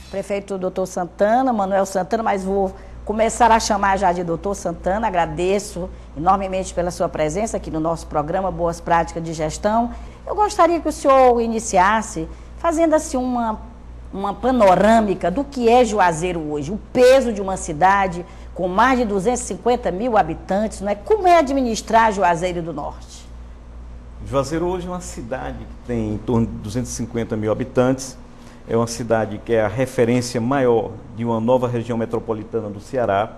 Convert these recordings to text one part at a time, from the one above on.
Prefeito Dr. Santana, Manuel Santana, mas vou começar a chamar já de Dr. Santana. Agradeço enormemente pela sua presença aqui no nosso programa Boas Práticas de Gestão. Eu gostaria que o senhor iniciasse fazendo assim uma panorâmica do que é Juazeiro hoje, o peso de uma cidade com mais de 250 mil habitantes, não é? Como é administrar Juazeiro do Norte? Juazeiro hoje é uma cidade que tem em torno de 250 mil habitantes, é uma cidade que é a referência maior de uma nova região metropolitana do Ceará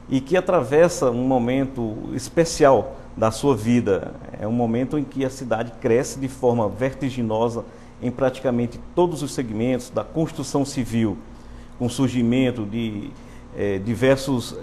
e que atravessa um momento especial da sua vida. É um momento em que a cidade cresce de forma vertiginosa em praticamente todos os segmentos da construção civil, com o surgimento de diversos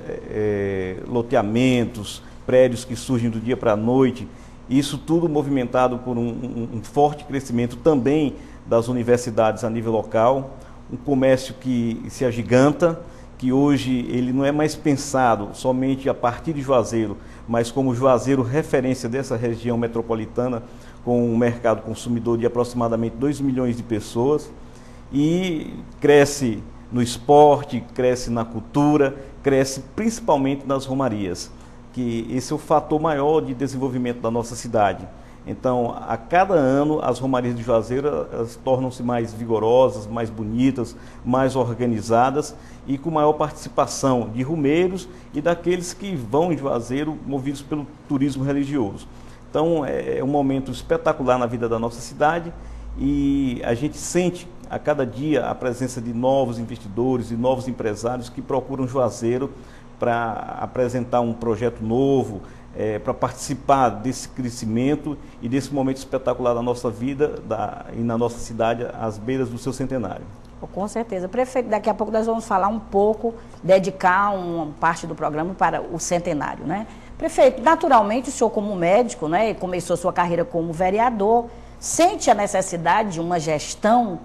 loteamentos, prédios que surgem do dia para a noite, isso tudo movimentado por um forte crescimento também das universidades a nível local, um comércio que se agiganta, que hoje ele não é mais pensado somente a partir de Juazeiro, mas como Juazeiro referência dessa região metropolitana, com um mercado consumidor de aproximadamente 2 milhões de pessoas, e cresce no esporte, cresce na cultura, cresce principalmente nas romarias, que esse é o fator maior de desenvolvimento da nossa cidade. Então, a cada ano, as romarias de Juazeiro tornam-se mais vigorosas, mais bonitas, mais organizadas e com maior participação de rumeiros e daqueles que vão em Juazeiro movidos pelo turismo religioso. Então, é um momento espetacular na vida da nossa cidade e a gente sente a cada dia a presença de novos investidores e novos empresários que procuram Juazeiro para apresentar um projeto novo, para participar desse crescimento e desse momento espetacular da nossa vida e na nossa cidade, às beiras do seu centenário. Com certeza. Prefeito, daqui a pouco nós vamos falar um pouco, dedicar uma parte do programa para o centenário, né? Prefeito, naturalmente o senhor como médico, né, começou sua carreira como vereador, sente a necessidade de uma gestão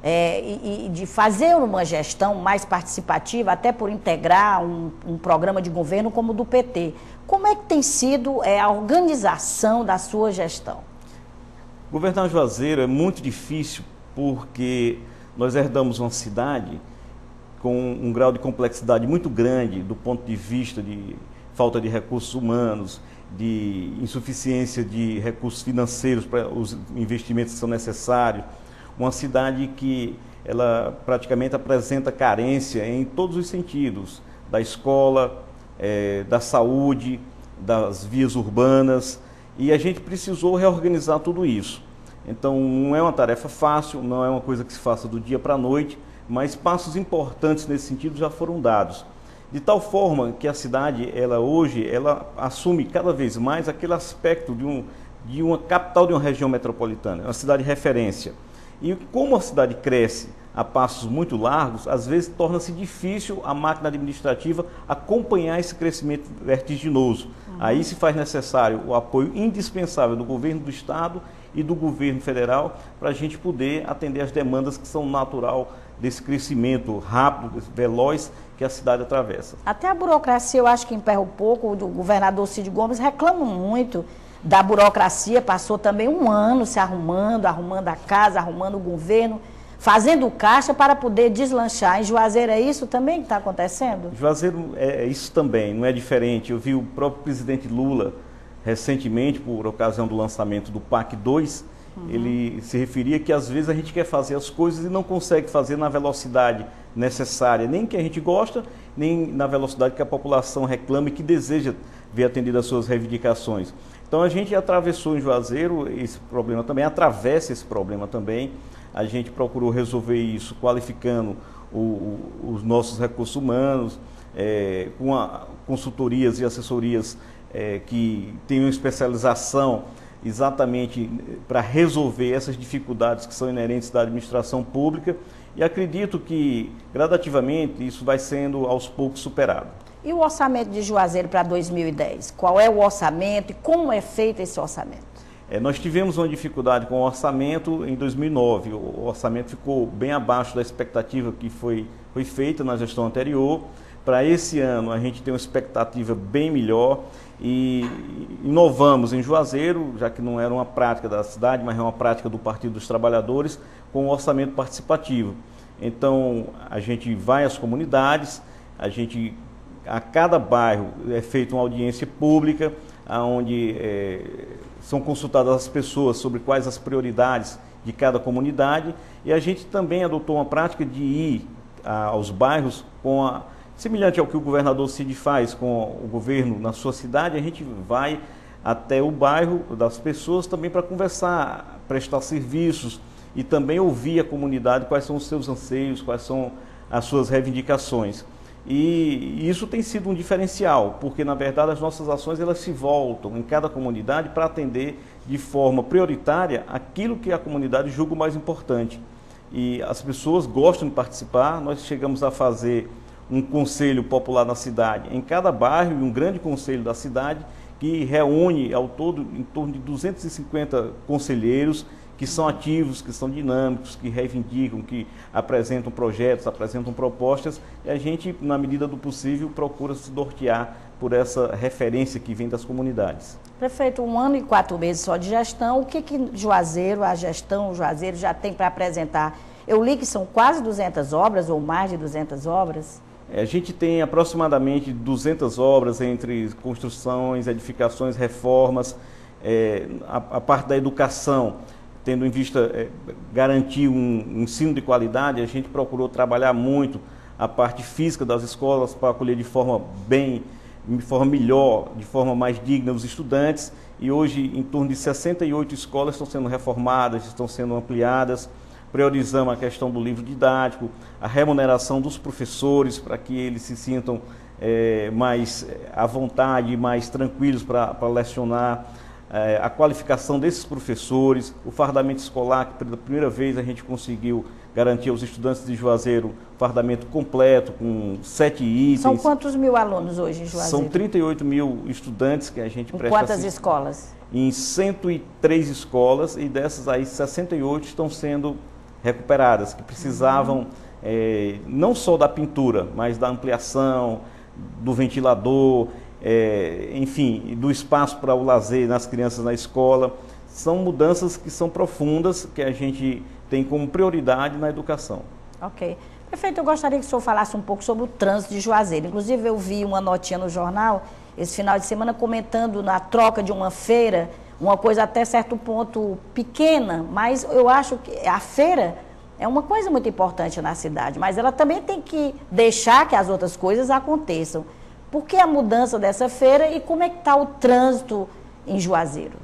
e de fazer uma gestão mais participativa, até por integrar um programa de governo como o do PT. Como é que tem sido a organização da sua gestão? Governar Juazeiro é muito difícil porque nós herdamos uma cidade com um grau de complexidade muito grande do ponto de vista de falta de recursos humanos, de insuficiência de recursos financeiros para os investimentos que são necessários. Uma cidade que ela praticamente apresenta carência em todos os sentidos, da escola, da saúde, das vias urbanas, e a gente precisou reorganizar tudo isso. Então não é uma tarefa fácil, não é uma coisa que se faça do dia para a noite, mas passos importantes nesse sentido já foram dados. De tal forma que a cidade, hoje, ela assume cada vez mais aquele aspecto de uma capital de uma região metropolitana, uma cidade referência. E como a cidade cresce a passos muito largos, às vezes torna-se difícil a máquina administrativa acompanhar esse crescimento vertiginoso. Aí se faz necessário o apoio indispensável do governo do estado e do governo federal para a gente poder atender as demandas que são natural desse crescimento rápido, veloz que a cidade atravessa. Até a burocracia eu acho que emperra um pouco. O governador Cid Gomes reclama muito da burocracia, passou também um ano se arrumando a casa, arrumando o governo, fazendo caixa para poder deslanchar. Em Juazeiro é isso também que está acontecendo? Juazeiro é isso também, não é diferente. Eu vi o próprio presidente Lula, recentemente, por ocasião do lançamento do PAC 2, ele se referia que às vezes a gente quer fazer as coisas e não consegue fazer na velocidade necessária, nem que a gente gosta, nem na velocidade que a população reclama e que deseja ver atendidas as suas reivindicações. Então a gente atravessou em Juazeiro esse problema também, atravessa esse problema também. A gente procurou resolver isso qualificando os nossos recursos humanos, com consultorias e assessorias que tenham especialização exatamente para resolver essas dificuldades que são inerentes da administração pública. E acredito que, gradativamente, isso vai sendo aos poucos superado. E o orçamento de Juazeiro para 2010? Qual é o orçamento e como é feito esse orçamento? Nós tivemos uma dificuldade com o orçamento em 2009. O orçamento ficou bem abaixo da expectativa que foi feita na gestão anterior. Para esse ano, a gente tem uma expectativa bem melhor e inovamos em Juazeiro, já que não era uma prática da cidade, mas é uma prática do Partido dos Trabalhadores, com o orçamento participativo. Então, a gente vai às comunidades, a cada bairro é feita uma audiência pública, onde são consultadas as pessoas sobre quais as prioridades de cada comunidade, e a gente também adotou uma prática de ir aos bairros semelhante ao que o governador Cid faz com o governo na sua cidade. A gente vai até o bairro das pessoas também para conversar, prestar serviços e também ouvir a comunidade, quais são os seus anseios, quais são as suas reivindicações. E isso tem sido um diferencial, porque na verdade as nossas ações elas se voltam em cada comunidade para atender de forma prioritária aquilo que a comunidade julga o mais importante. E as pessoas gostam de participar. Nós chegamos a fazer um conselho popular na cidade, em cada bairro, e um grande conselho da cidade, que reúne ao todo em torno de 250 conselheiros, que são ativos, que são dinâmicos, que reivindicam, que apresentam projetos, apresentam propostas, e a gente, na medida do possível, procura se nortear por essa referência que vem das comunidades. Prefeito, 1 ano e 4 meses só de gestão, o que Juazeiro, a gestão Juazeiro já tem para apresentar? Eu li que são quase 200 obras, ou mais de 200 obras. A gente tem aproximadamente 200 obras entre construções, edificações, reformas, a parte da educação, tendo em vista garantir um ensino de qualidade. A gente procurou trabalhar muito a parte física das escolas para acolher de forma melhor, de forma mais digna os estudantes, e hoje em torno de 68 escolas estão sendo reformadas, estão sendo ampliadas. Priorizamos a questão do livro didático, a remuneração dos professores para que eles se sintam mais à vontade, mais tranquilos para lecionar, a qualificação desses professores, o fardamento escolar, que pela primeira vez a gente conseguiu garantir aos estudantes de Juazeiro fardamento completo, com 7 itens. São quantos mil alunos hoje em Juazeiro? São 38 mil estudantes que a gente presta. Em quantas escolas? Em 103 escolas, e dessas aí 68 estão sendo recuperadas, que precisavam não só da pintura, mas da ampliação, do ventilador, enfim, do espaço para o lazer nas crianças na escola. São mudanças que são profundas, que a gente tem como prioridade na educação. Ok. Prefeito, eu gostaria que o senhor falasse um pouco sobre o trânsito de Juazeiro. Inclusive, eu vi uma notinha no jornal, esse final de semana, comentando na troca de uma feira, uma coisa até certo ponto pequena, mas eu acho que a feira é uma coisa muito importante na cidade, mas ela também tem que deixar que as outras coisas aconteçam. Por que a mudança dessa feira e como é que está o trânsito em Juazeiro?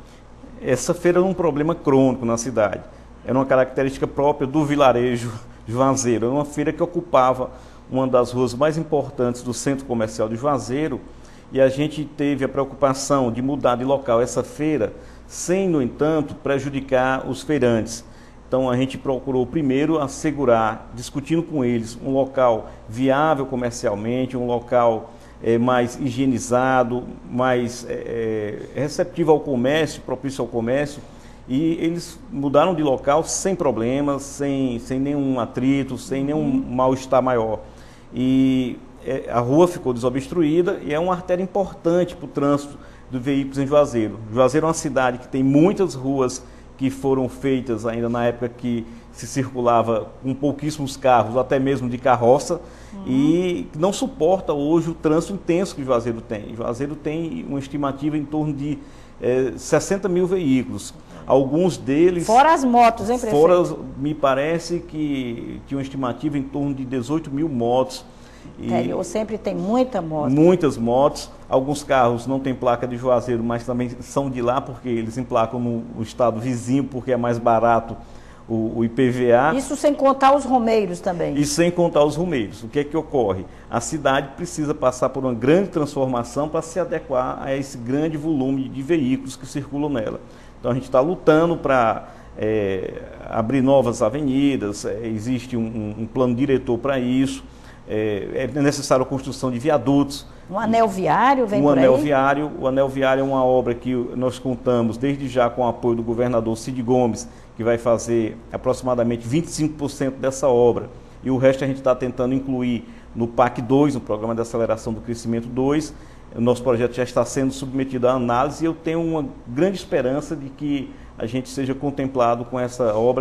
Essa feira é um problema crônico na cidade. Era uma característica própria do vilarejo Juazeiro. Era uma feira que ocupava uma das ruas mais importantes do centro comercial de Juazeiro, e a gente teve a preocupação de mudar de local essa feira, sem, no entanto, prejudicar os feirantes. Então a gente procurou primeiro assegurar, discutindo com eles, um local viável comercialmente, um local mais higienizado, mais receptivo ao comércio, propício ao comércio, e eles mudaram de local sem problemas, sem nenhum atrito, sem nenhum mal-estar maior. E a rua ficou desobstruída e é uma artéria importante para o trânsito de veículos em Juazeiro. Juazeiro é uma cidade que tem muitas ruas que foram feitas ainda na época que se circulava com pouquíssimos carros, até mesmo de carroça, e não suporta hoje o trânsito intenso que Juazeiro tem. Juazeiro tem uma estimativa em torno de 60 mil veículos. Alguns deles... Fora as motos, hein, prefeito? Fora, me parece que tinha uma estimativa em torno de 18 mil motos. Interior sempre tem muita moto. Muitas motos. Alguns carros não têm placa de Juazeiro, mas também são de lá, porque eles emplacam no estado vizinho, porque é mais barato o IPVA. Isso sem contar os romeiros também. E sem contar os romeiros. O que é que ocorre? A cidade precisa passar por uma grande transformação para se adequar a esse grande volume de veículos que circulam nela. Então a gente está lutando para abrir novas avenidas, existe um plano diretor para isso. É necessário a construção de viadutos. Um anel viário vem por aí? O anel viário é uma obra que nós contamos desde já com o apoio do governador Cid Gomes, que vai fazer aproximadamente 25% dessa obra. E o resto a gente está tentando incluir no PAC 2, no Programa de Aceleração do Crescimento 2. O nosso projeto já está sendo submetido à análise e eu tenho uma grande esperança de que a gente seja contemplado com essa obra